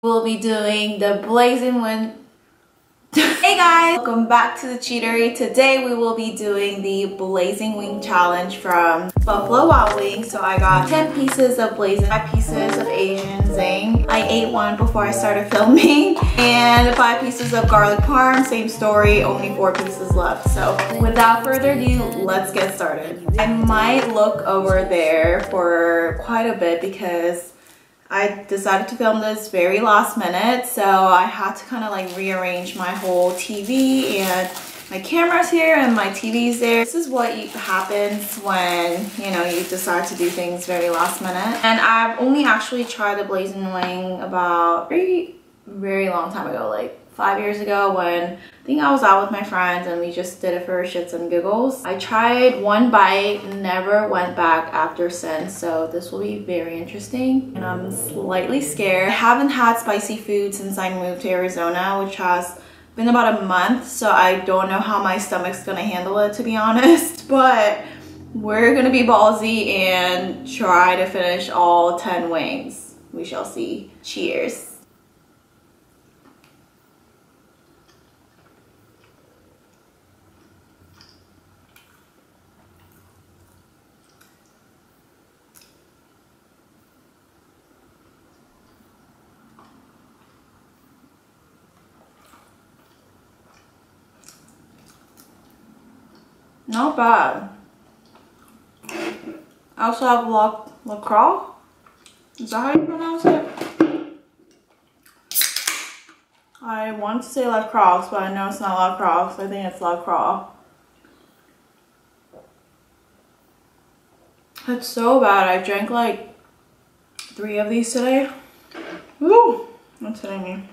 We'll be doing the blazing wing. Hey guys, welcome back to the Cheatery. Today we will be doing the blazing wing challenge from Buffalo Wild Wings. So I got 10 pieces of blazing, 5 pieces of Asian zing. I ate one before I started filming, and 5 pieces of garlic parm. Same story, only 4 pieces left. So without further ado, let's get started. I might look over there for quite a bit because I decided to film this very last minute, so I had to kind of like rearrange my whole TV, and my camera's here and my TV's there. This is what happens when, you know, you decide to do things very last minute. And I've only actually tried the blazing wing about very long time ago, like 5 years ago, when I think I was out with my friends and we just did it for shits and giggles. I tried one bite, never went back after since, so this will be very interesting. And I'm slightly scared. I haven't had spicy food since I moved to Arizona, which has been about a month, so I don't know how my stomach's gonna handle it, to be honest. But we're gonna be ballsy and try to finish all 10 wings. We shall see. Cheers. Not bad. I also have La Croix. Is that how you pronounce it? I want to say La Croix, but I know it's not La Croix. I think it's La Croix. It's so bad. I drank like 3 of these today. Woo! That's hitting me.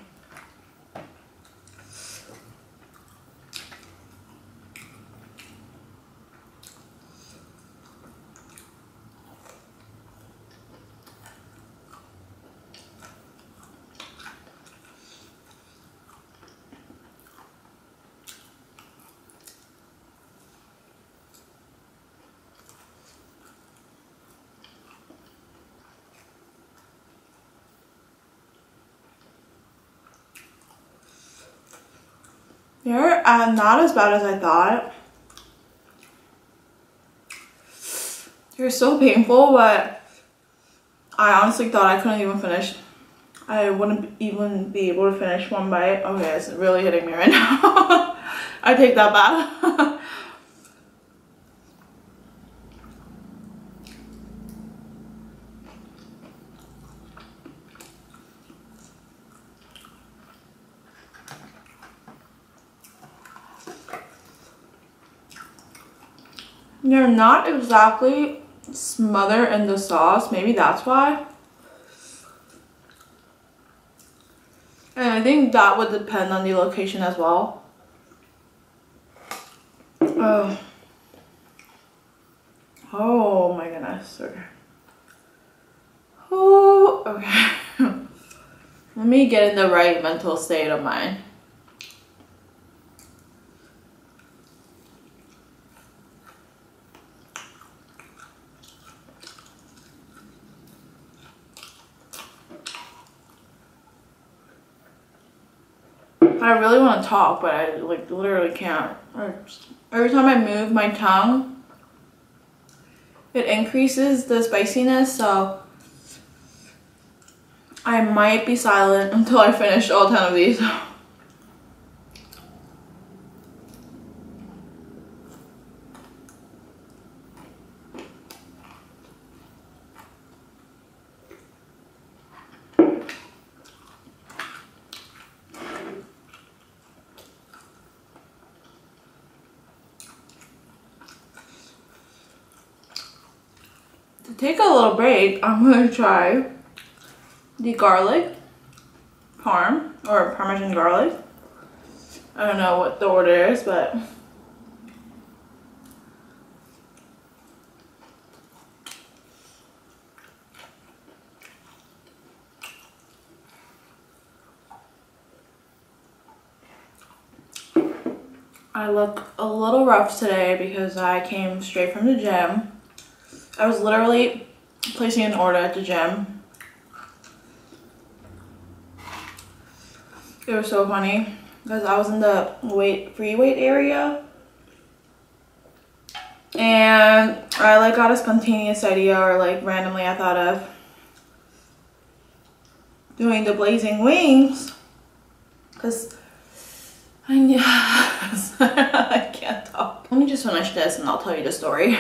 They're not as bad as I thought. They're so painful, but I honestly thought I couldn't even finish. I wouldn't even be able to finish one bite. Okay, it's really hitting me right now. I take that back. They're not exactly smothered in the sauce. Maybe that's why. And I think that would depend on the location as well. Oh my goodness. Okay. Oh, okay. Let me get in the right mental state of mind. I really want to talk, but I like literally can't. Every time I move my tongue, it increases the spiciness, so I might be silent until I finish all 10 of these. To take a little break, I'm going to try the garlic parm, or Parmesan garlic. I don't know what the order is, but I look a little rough today because I came straight from the gym. I was literally placing an order at the gym. It was so funny because I was in the free weight area and I like got a spontaneous idea, or like randomly I thought of doing the blazing wings because I can't talk. Let me just finish this and I'll tell you the story.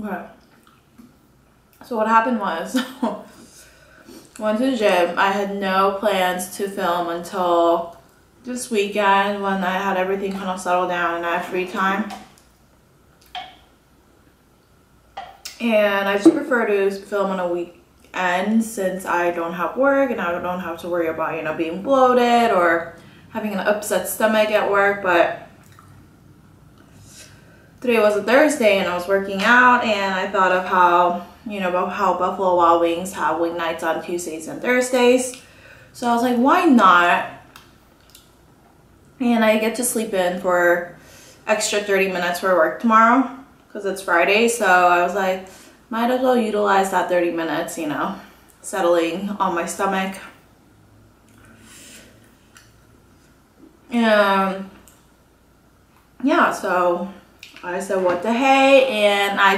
Okay. So what happened was, went to the gym. I had no plans to film until this weekend when I had everything kind of settled down and I had free time. And I just prefer to film on a weekend since I don't have work and I don't have to worry about, you know, being bloated or having an upset stomach at work. But today was a Thursday and I was working out and I thought of how, you know, about how Buffalo Wild Wings have wing nights on Tuesdays and Thursdays. So I was like, why not? And I get to sleep in for extra 30 minutes for work tomorrow because it's Friday. So I was like, might as well utilize that 30 minutes, you know, settling on my stomach. And yeah, so I said, what the hey? And I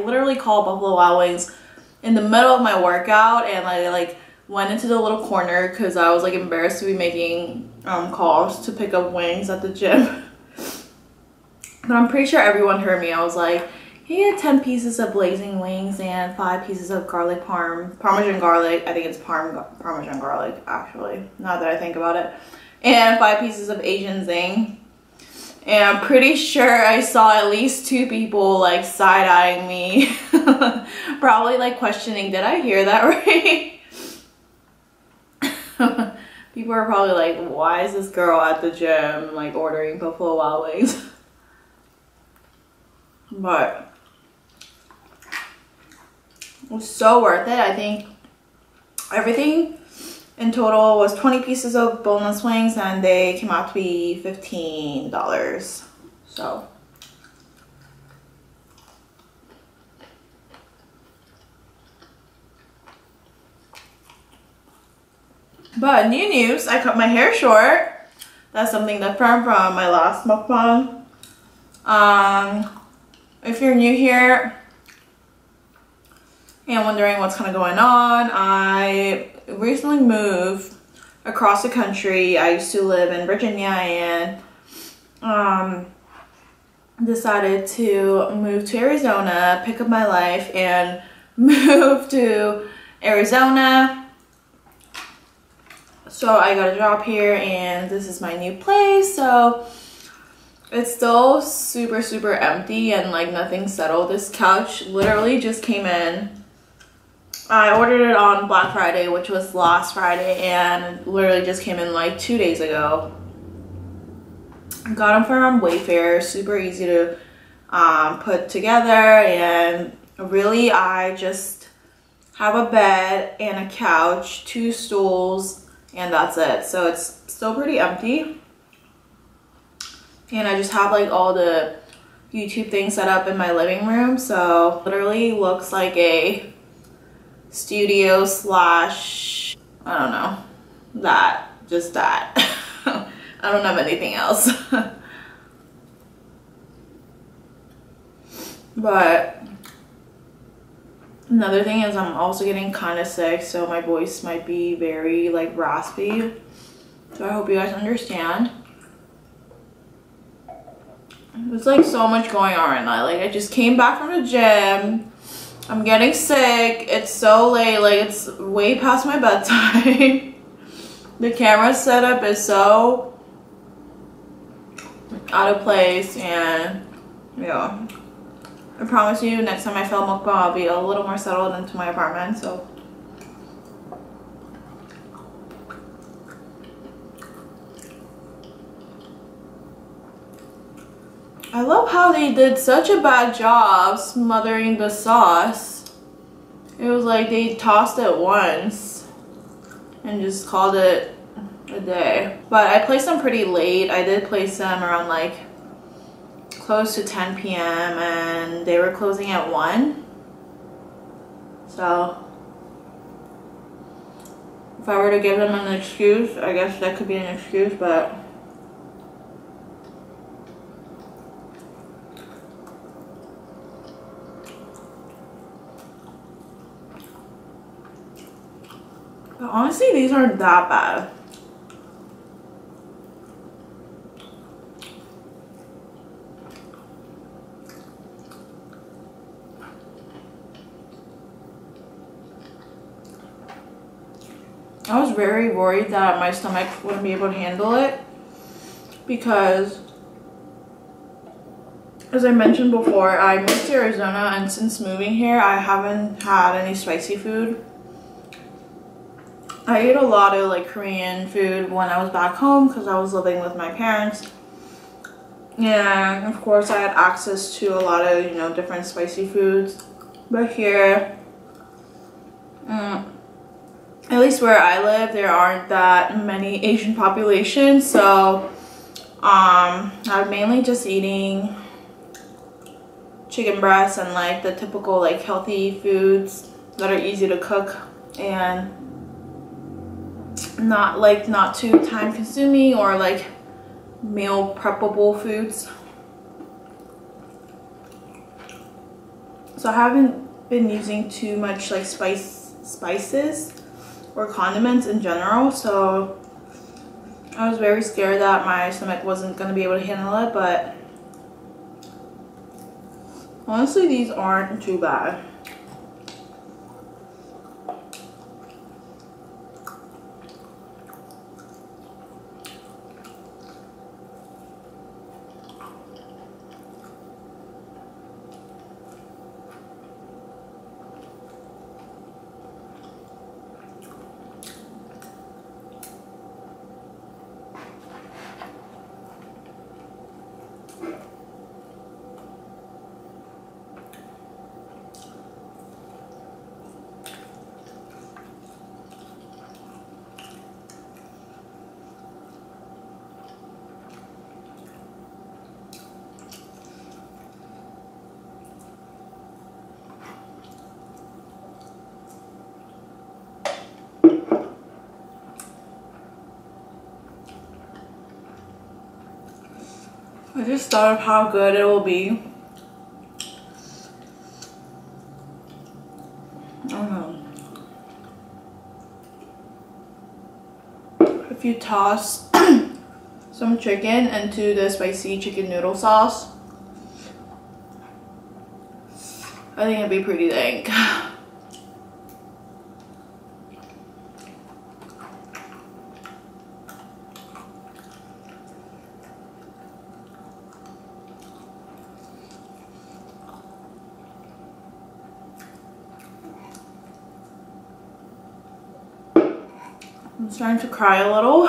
literally called Buffalo Wild Wings in the middle of my workout, and I like went into the little corner because I was like embarrassed to be making calls to pick up wings at the gym. But I'm pretty sure everyone heard me. I was like, hey, 10 pieces of blazing wings and 5 pieces of garlic parmesan garlic. I think it's parmesan garlic, actually, now that I think about it. And 5 pieces of Asian zing. And I'm pretty sure I saw at least 2 people like side-eyeing me. Probably like questioning, did I hear that right? People are probably like, why is this girl at the gym like ordering Buffalo Wild Wings? But it was so worth it. I think everything in total was 20 pieces of boneless wings and they came out to be $15. So but new news, I cut my hair short. That's something different from my last mukbang. If you're new here and wondering what's kind of going on, I recently moved across the country. I used to live in Virginia and decided to move to Arizona, pick up my life and move to Arizona. So I got a job here and this is my new place. So it's still super empty and like nothing settled. This couch literally just came in. I ordered it on Black Friday, which was last Friday, and literally just came in like 2 days ago. I got them from Wayfair, super easy to put together, and really I just have a bed and a couch, 2 stools, and that's it. So it's still pretty empty. And I just have like all the YouTube things set up in my living room, so literally looks like a studio slash, I don't know, just that. I don't have anything else. But another thing is I'm also getting kind of sick, so my voice might be very like raspy, so I hope you guys understand. There's like so much going on right now. Like I just came back from the gym, I'm getting sick, it's so late, like it's way past my bedtime. The camera setup is so out of place, and yeah, I promise you next time I film mukbang I'll be a little more settled into my apartment. So I love how they did such a bad job smothering the sauce. It was like they tossed it once and just called it a day. But I placed them pretty late. I did place them around like close to 10 p.m. and they were closing at 1. So if I were to give them an excuse, I guess that could be an excuse, but honestly, these aren't that bad. I was very worried that my stomach wouldn't be able to handle it because, as I mentioned before, I moved to Arizona, and since moving here, I haven't had any spicy food. I ate a lot of like Korean food when I was back home because I was living with my parents, and of course I had access to a lot of, you know, different spicy foods. But here, at least where I live, there aren't that many Asian populations, so I'm mainly just eating chicken breasts and like the typical like healthy foods that are easy to cook and not too time consuming or like meal preppable foods. So I haven't been using too much like spices or condiments in general, so I was very scared that my stomach wasn't going to be able to handle it, but honestly these aren't too bad. I just thought of how good it will be. I don't know. If you toss some chicken into the spicy chicken noodle sauce, I think it'd be pretty dank. I'm starting to cry a little.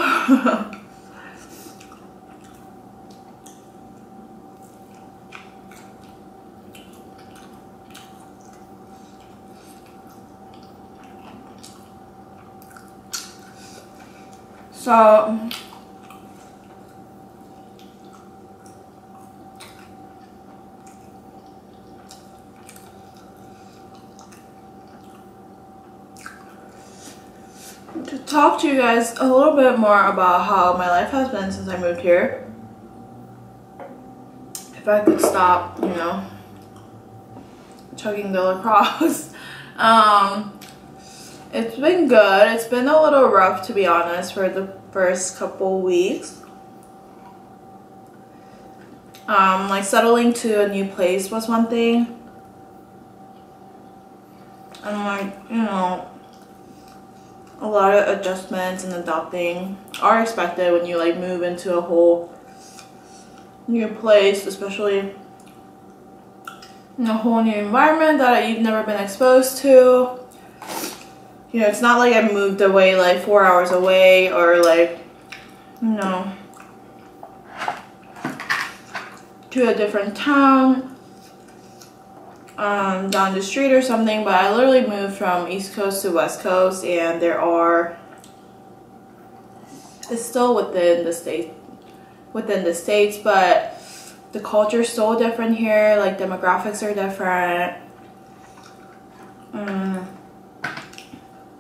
So to talk to you guys a little bit more about how my life has been since I moved here. If I could stop, you know, chugging the lacrosse. It's been good. It's been a little rough, to be honest, for the first couple weeks. Like settling to a new place was one thing. And like, you know, a lot of adjustments and adapting are expected when you like move into a whole new place, especially in a whole new environment that you've never been exposed to. You know, it's not like I moved away like 4 hours away or like, you know, to a different town down the street or something, but I literally moved from East Coast to West Coast, and it's still within the states, but the culture is so different here. Like demographics are different,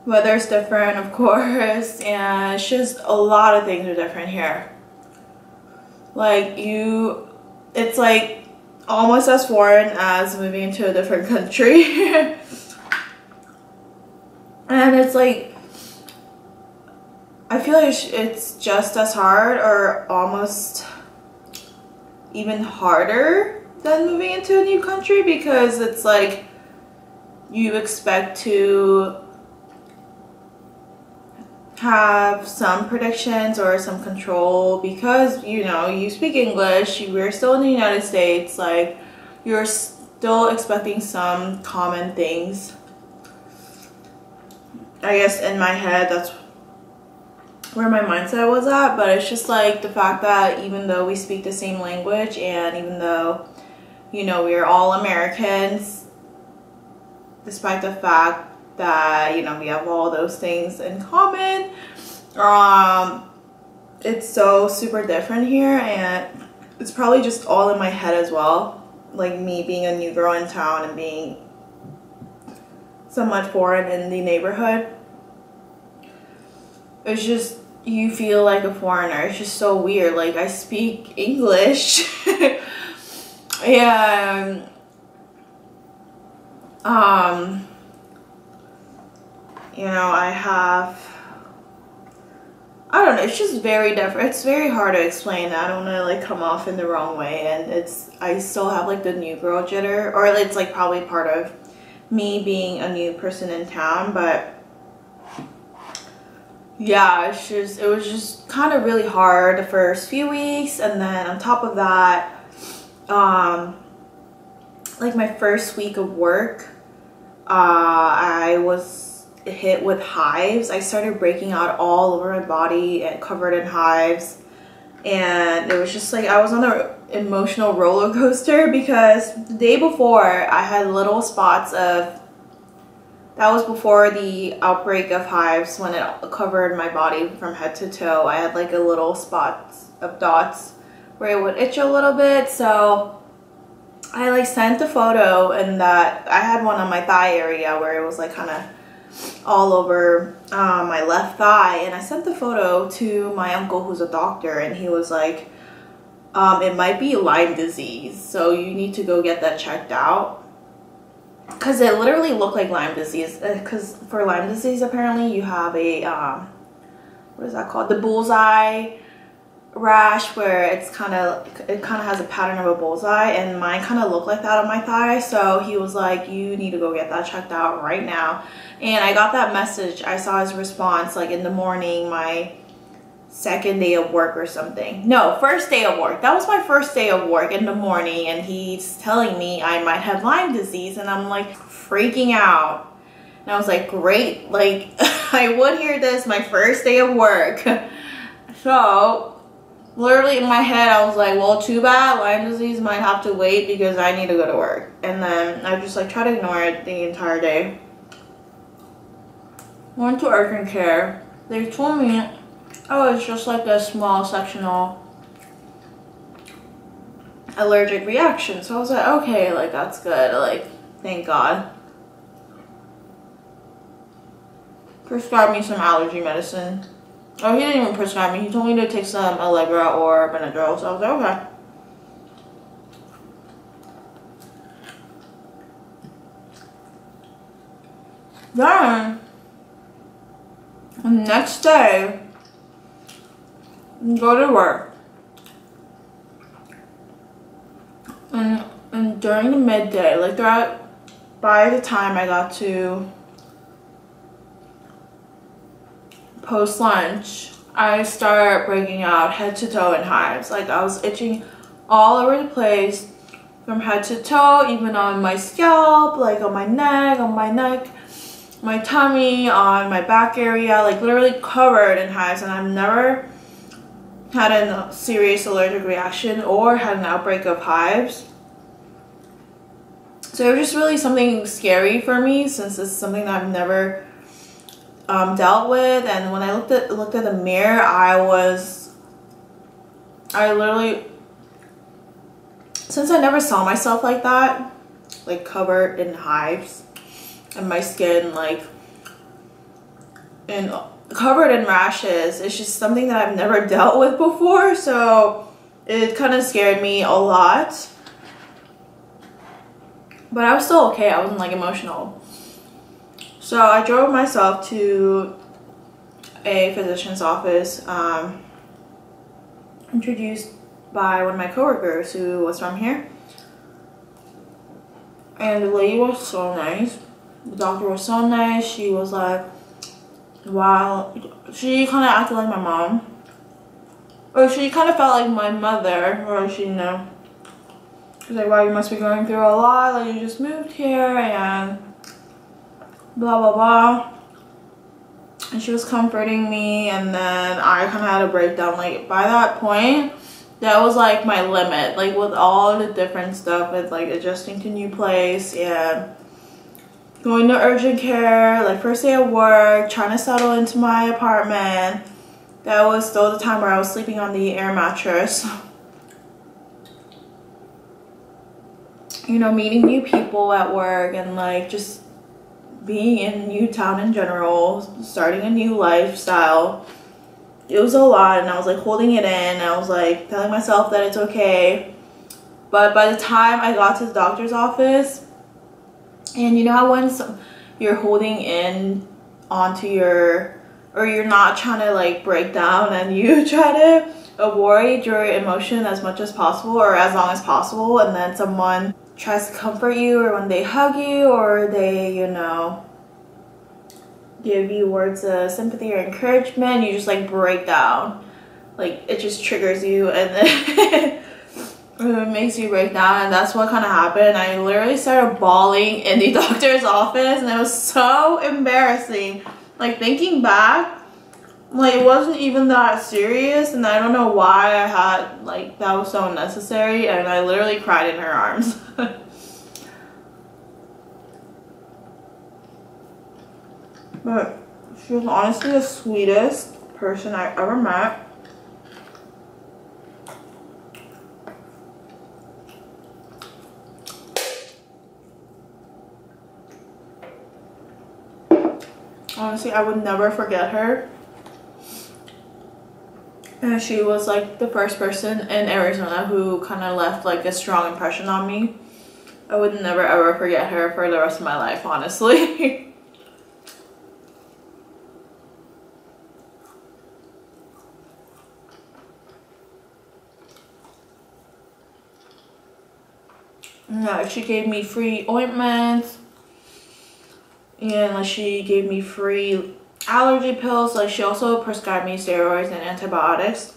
weather's different, of course, and it's just a lot of things are different here. Like it's like almost as foreign as moving into a different country. And it's like, I feel like it's just as hard or almost even harder than moving into a new country, because it's like you expect to have some predictions or some control because, you know, you speak English, we're still in the United States, like you're still expecting some common things. I guess in my head that's where my mindset was at, but it's just like the fact that even though we speak the same language and even though, you know, we're all Americans, despite the fact that, you know, we have all those things in common, it's so super different here, and it's probably just all in my head as well, like me being a new girl in town and being somewhat foreign in the neighborhood. It's just, you feel like a foreigner. It's just so weird. Like, I speak English and you know, I don't know, it's just very different. It's very hard to explain. I don't want to like come off in the wrong way, and I still have like the new girl jitter, or it's like probably part of me being a new person in town. But yeah, it was just kind of really hard the first few weeks, and then on top of that, like my first week of work, I was hit with hives. I started breaking out all over my body and covered in hives, and it was just like I was on an emotional roller coaster, because the day before I had little spots of, that was before the outbreak of hives, when it covered my body from head to toe. I had like a little spots of dots where it would itch a little bit, so I like sent a photo, and that I had one on my thigh area where it was like kind of all over my left thigh, and I sent the photo to my uncle who's a doctor, and he was like, it might be Lyme disease, so you need to go get that checked out, because it literally looked like Lyme disease. Because for Lyme disease, apparently you have a what is that called, the bullseye rash, where it kind of has a pattern of a bullseye, and mine kind of looked like that on my thigh. So he was like, you need to go get that checked out right now. And I got that message, I saw his response like in the morning, my second day of work or something. No, first day of work. That was my first day of work, in the morning, and he's telling me I might have Lyme disease, and I'm like freaking out. And I was like, great, like I would hear this my first day of work. So literally in my head I was like, well, too bad, Lyme disease might have to wait because I need to go to work. And then I just like try to ignore it the entire day. Went to urgent care. They told me, oh, it's just like a small sectional allergic reaction. So I was like, okay, like that's good, like thank God. Prescribed me some allergy medicine. Oh, he didn't even prescribe me. He told me to take some Allegra or Benadryl, so I was like, okay. Then, the next day, go to work. And during the midday, like by the time I got to post lunch, I started breaking out head to toe in hives. Like I was itching all over the place, from head to toe, even on my scalp, like on my neck, my tummy, on my back area, like literally covered in hives. And I've never had a serious allergic reaction or had an outbreak of hives. So it was just really something scary for me, since it's something that I've never dealt with. And when I looked at the mirror, I literally, since I never saw myself like that, like covered in hives, and my skin like covered in rashes, it's just something that I've never dealt with before. So it kind of scared me a lot, but I was still okay. I wasn't like emotional. So I drove myself to a physician's office, introduced by one of my coworkers who was from here. And the lady was so nice. The doctor was so nice. She was like, wow. She kind of acted like my mom. Or she kind of felt like my mother. Or she, you know. She was like, wow, you must be going through a lot. Like, you just moved here and blah, blah, blah. And she was comforting me. And then I kind of had a breakdown. Like, by that point, that was like my limit. Like, with all the different stuff. With like adjusting to new place and going to urgent care, like first day of work, trying to settle into my apartment. That was still the time where I was sleeping on the air mattress. You know, meeting new people at work and like just being in a new town in general, starting a new lifestyle. It was a lot, and I was like holding it in. I was like telling myself that it's okay. But by the time I got to the doctor's office, and you know how when you're holding in onto your, or you're not trying to like break down, and you try to avoid your emotion as much as possible or as long as possible, and then someone tries to comfort you, or when they hug you, or they, you know, give you words of sympathy or encouragement, you just like break down. Like it just triggers you, and then it makes you break down. And that's what kind of happened. I literally started bawling in the doctor's office, and it was so embarrassing. Like thinking back, like it wasn't even that serious, and I don't know why I had like that was so unnecessary, and I literally cried in her arms. But she was honestly the sweetest person I ever met. Honestly, I would never forget her. And she was like the first person in Arizona who kind of left like a strong impression on me. I would never ever forget her for the rest of my life, honestly. Yeah, she gave me free ointments, and like she gave me free allergy pills. Like she also prescribed me steroids and antibiotics.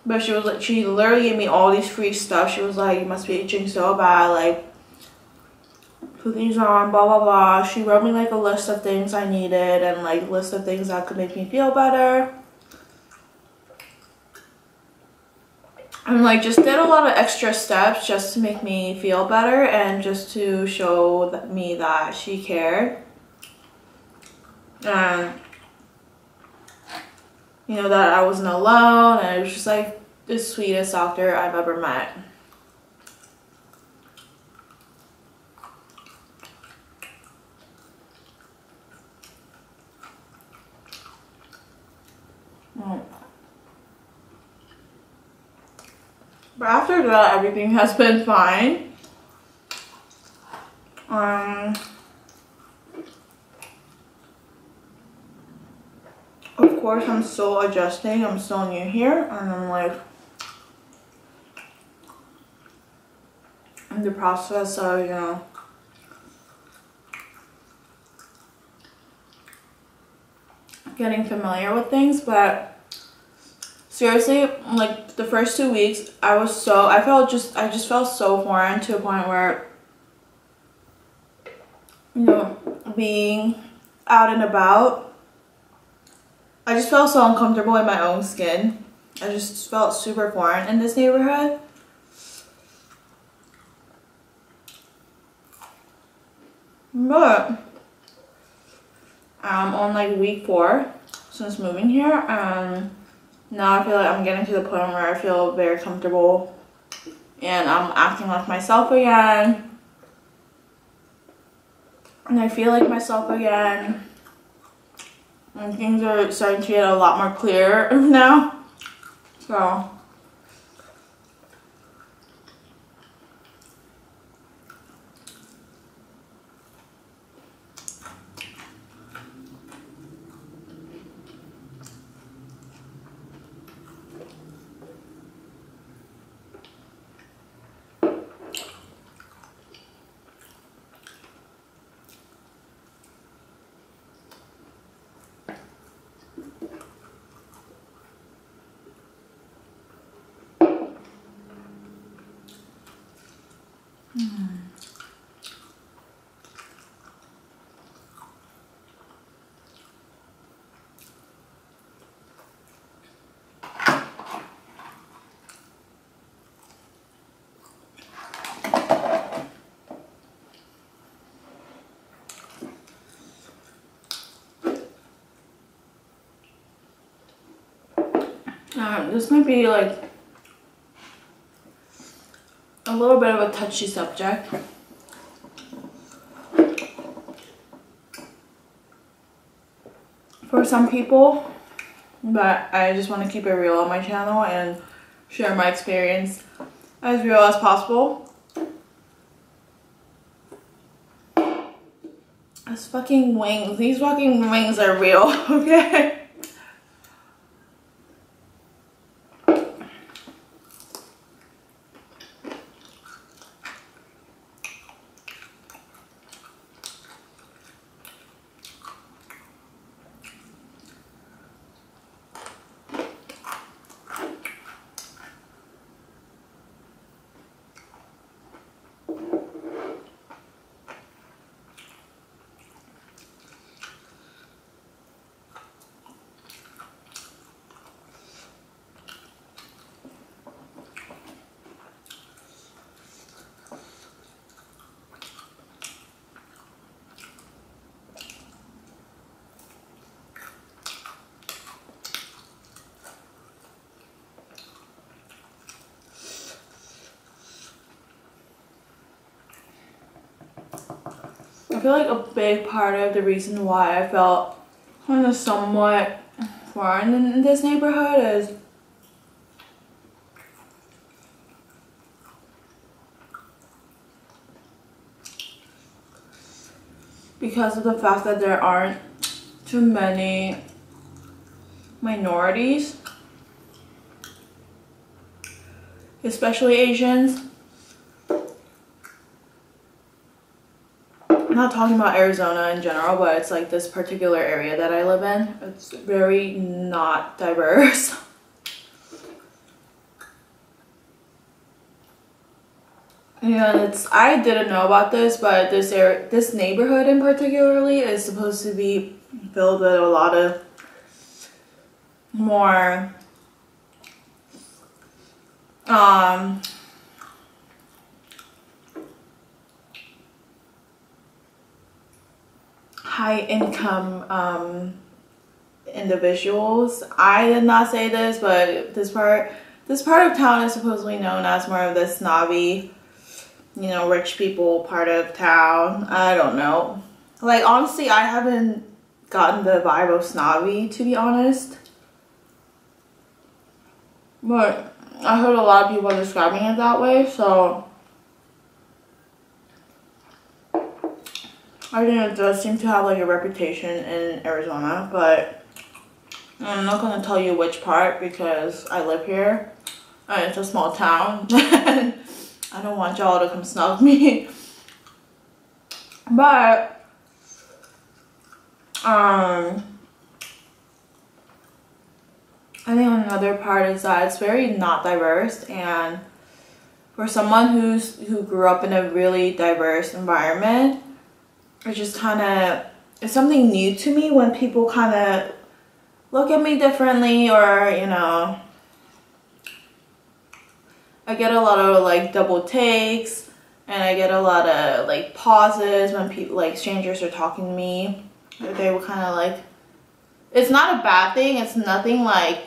But she was like, she literally gave me all these free stuff. She was like, you must be itching so bad, like put these on, blah blah blah. She wrote me like a list of things I needed, and like a list of things that could make me feel better. And like just did a lot of extra steps just to make me feel better, and just to show me that she cared. And you know, that I wasn't alone, and it was just like the sweetest doctor I've ever met. But after that, everything has been fine. Of course, I'm still adjusting. I'm still new here, and I'm like in the process of, you know, getting familiar with things, but seriously, like the first 2 weeks, I just felt so foreign to a point where, you know, being out and about, I just felt so uncomfortable in my own skin. I just felt super foreign in this neighborhood. But I'm on like week 4 since moving here, and now I feel like I'm getting to the point where I feel very comfortable and I'm acting like myself again. And I feel like myself again. And things are starting to get a lot more clear now. So this might be like a little bit of a touchy subject. For some people, but I just want to keep it real on my channel and share my experience as real as possible. These fucking wings are real, okay? I feel like a big part of the reason why I felt kind of somewhat foreign in this neighborhood is because of the fact that there aren't too many minorities, especially Asians. I'm not talking about Arizona in general, but it's like this particular area that I live in. It's very not diverse. And I didn't know about this, but this neighborhood in particularly is supposed to be filled with a lot of more high income individuals. I did not say this, but this part of town is supposedly known as more of the snobby, you know, rich people part of town. I don't know. Like, honestly, I haven't gotten the vibe of snobby, to be honest. But I heard a lot of people describing it that way, so I think it does seem to have like a reputation in Arizona, but I'm not going to tell you which part because I live here and it's a small town. I don't want y'all to come snub me. But another part is that it's very not diverse, and for someone who grew up in a really diverse environment, it's just kind of, it's something new to me when people kind of look at me differently, or you know, I get a lot of like double takes, and I get a lot of like pauses when people, like strangers, are talking to me. They will kind of like, it's not a bad thing, it's nothing like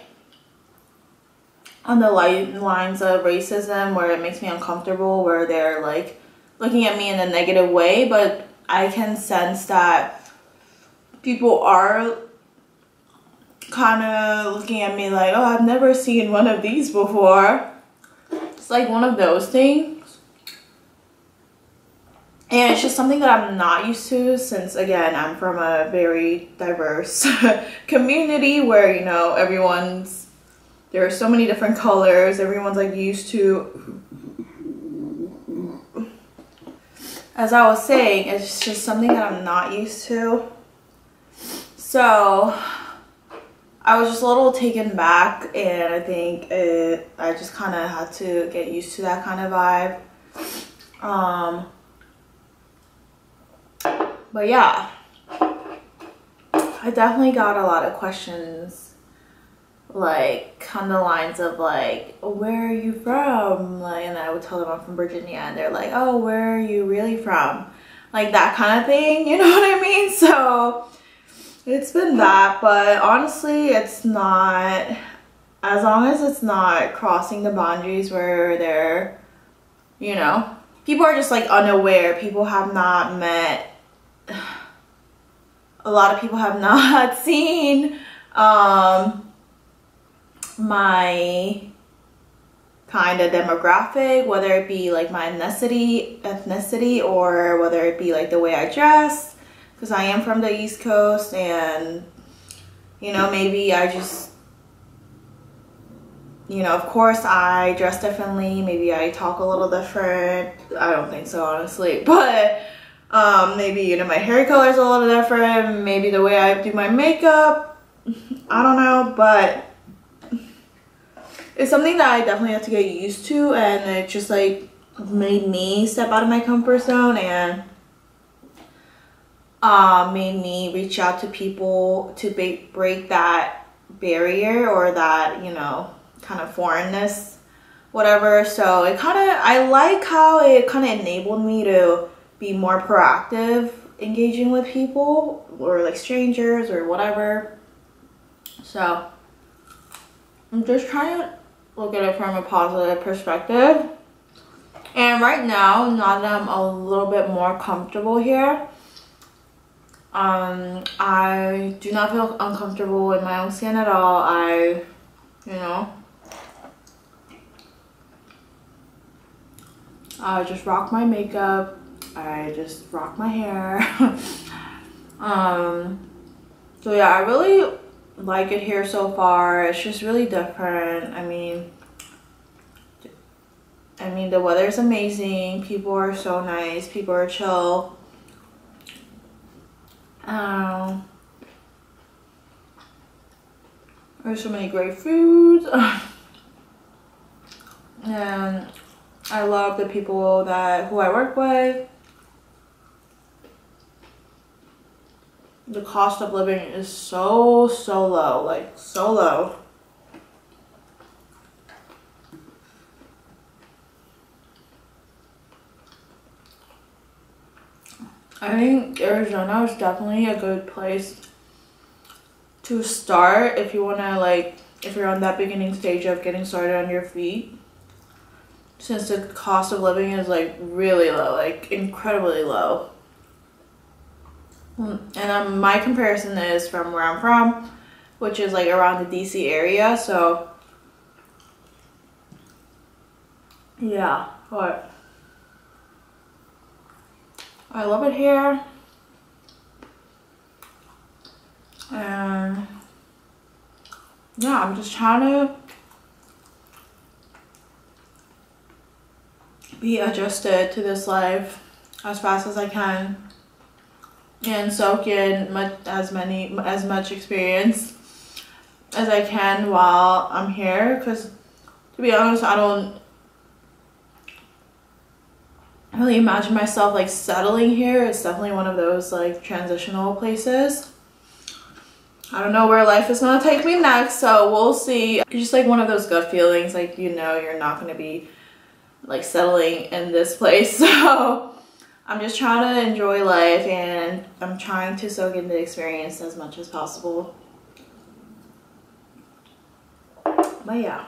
on the lines of racism where it makes me uncomfortable, where they're like looking at me in a negative way, but I can sense that people are kind of looking at me like, oh, I've never seen one of these before. It's like one of those things, and it's just something that I'm not used to, since again I'm from a very diverse community where, you know, there are so many different colors, everyone's like used to, as I was saying, it's just something that I'm not used to. So I was just a little taken back, and I think I just kind of had to get used to that kind of vibe. But yeah, I definitely got a lot of questions, like on the lines of like, where are you from? Like, and I would tell them I'm from Virginia, and they're like, oh, where are you really from? Like that kind of thing, you know what I mean? So it's been that, but honestly, it's not, as long as it's not crossing the boundaries where they're, you know, people are just like unaware, people have not met, a lot of people have not seen my kind of demographic, whether it be like my ethnicity, or whether it be like the way I dress, because I am from the East Coast, and you know, maybe I just, you know, of course I dress differently, maybe I talk a little different. I don't think so, honestly, but maybe, you know, my hair color is a little different, maybe the way I do my makeup, I don't know, but it's something that I definitely have to get used to, and it just like made me step out of my comfort zone, and made me reach out to people to break that barrier, or that, you know, kind of foreignness, whatever. So it kind of, I like how it kind of enabled me to be more proactive engaging with people, or like strangers or whatever. So I'm just trying to look at it from a positive perspective. And right now that I'm a little bit more comfortable here, I do not feel uncomfortable in my own skin at all. I, you know, I just rock my makeup, I just rock my hair. So yeah, I really like it here so far. It's just really different. I mean the weather's amazing, people are so nice, people are chill. There's so many great foods. And I love the people who I work with. The cost of living is so low, like so low. I think Arizona is definitely a good place to start if you want to, like, if you're on that beginning stage of getting started on your feet, since the cost of living is like really low, like incredibly low. And my comparison is from where I'm from, which is like around the DC area. So yeah, but I love it here. And yeah, I'm just trying to be adjusted to this life as fast as I can and soak in as much experience as I can while I'm here, because to be honest, I don't really imagine myself like settling here. It's definitely one of those like transitional places. I don't know where life is gonna take me next, so we'll see. It's just like one of those gut feelings, like, you know, you're not gonna be like settling in this place. So I'm just trying to enjoy life, and I'm trying to soak in the experience as much as possible. But yeah.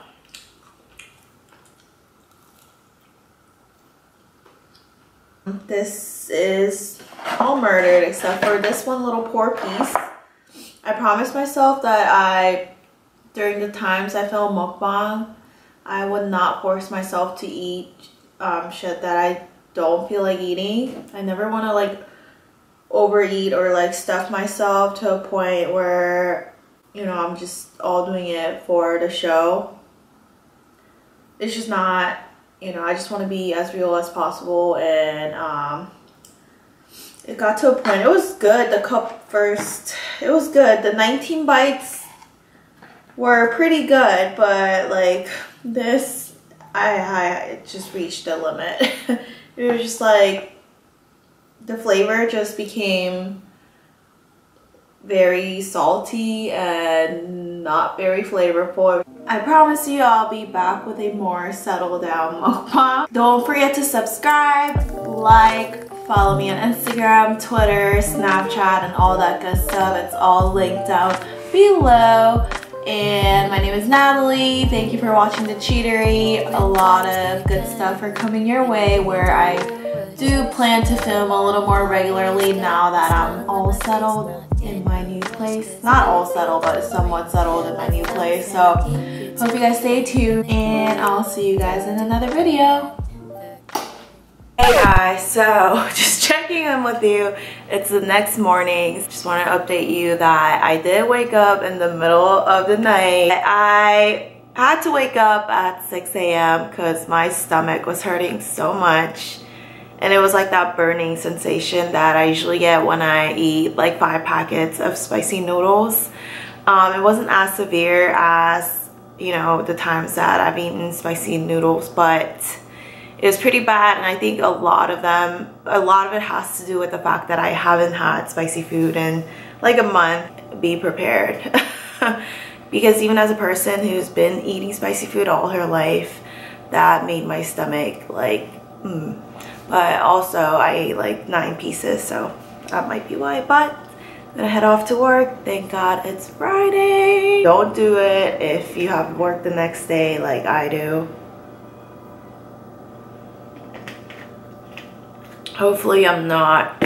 This is all murdered except for this one little poor piece. I promised myself that during the times I film mukbang, I would not force myself to eat shit that I don't feel like eating. I never want to like overeat or like stuff myself to a point where, you know, I'm just all doing it for the show. It's just not, you know, I just want to be as real as possible. And it got to a point, it was good, the cup first, it was good. The 19 bites were pretty good, but like this, I just reached the limit. It was just like, the flavor just became very salty and not very flavorful. I promise you I'll be back with a more settled down mukbang. Don't forget to subscribe, like, follow me on Instagram, Twitter, Snapchat, and all that good stuff. It's all linked down below. And my name is Natalie. Thank you for watching The Cheatery. A lot of good stuff are coming your way, where I do plan to film a little more regularly now that I'm all settled in my new place. Not all settled, but somewhat settled in my new place. So hope you guys stay tuned, and I'll see you guys in another video. Hey guys, so just checking in with you. It's the next morning. Just want to update you that I did wake up in the middle of the night. I had to wake up at 6 a.m. because my stomach was hurting so much. And it was like that burning sensation that I usually get when I eat like 5 packets of spicy noodles. It wasn't as severe as, you know, the times that I've eaten spicy noodles, but it was pretty bad. And I think a lot of it has to do with the fact that I haven't had spicy food in like a month. Be prepared. Because even as a person who's been eating spicy food all her life, that made my stomach like But also I ate like 9 pieces, so that might be why. But I'm gonna head off to work. Thank God it's Friday. Don't do it if you have work the next day like I do. Hopefully I'm not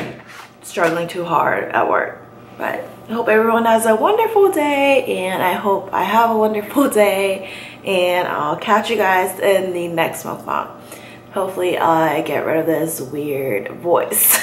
struggling too hard at work. But I hope everyone has a wonderful day, and I hope I have a wonderful day, and I'll catch you guys in the next mukbang. Hopefully I get rid of this weird voice.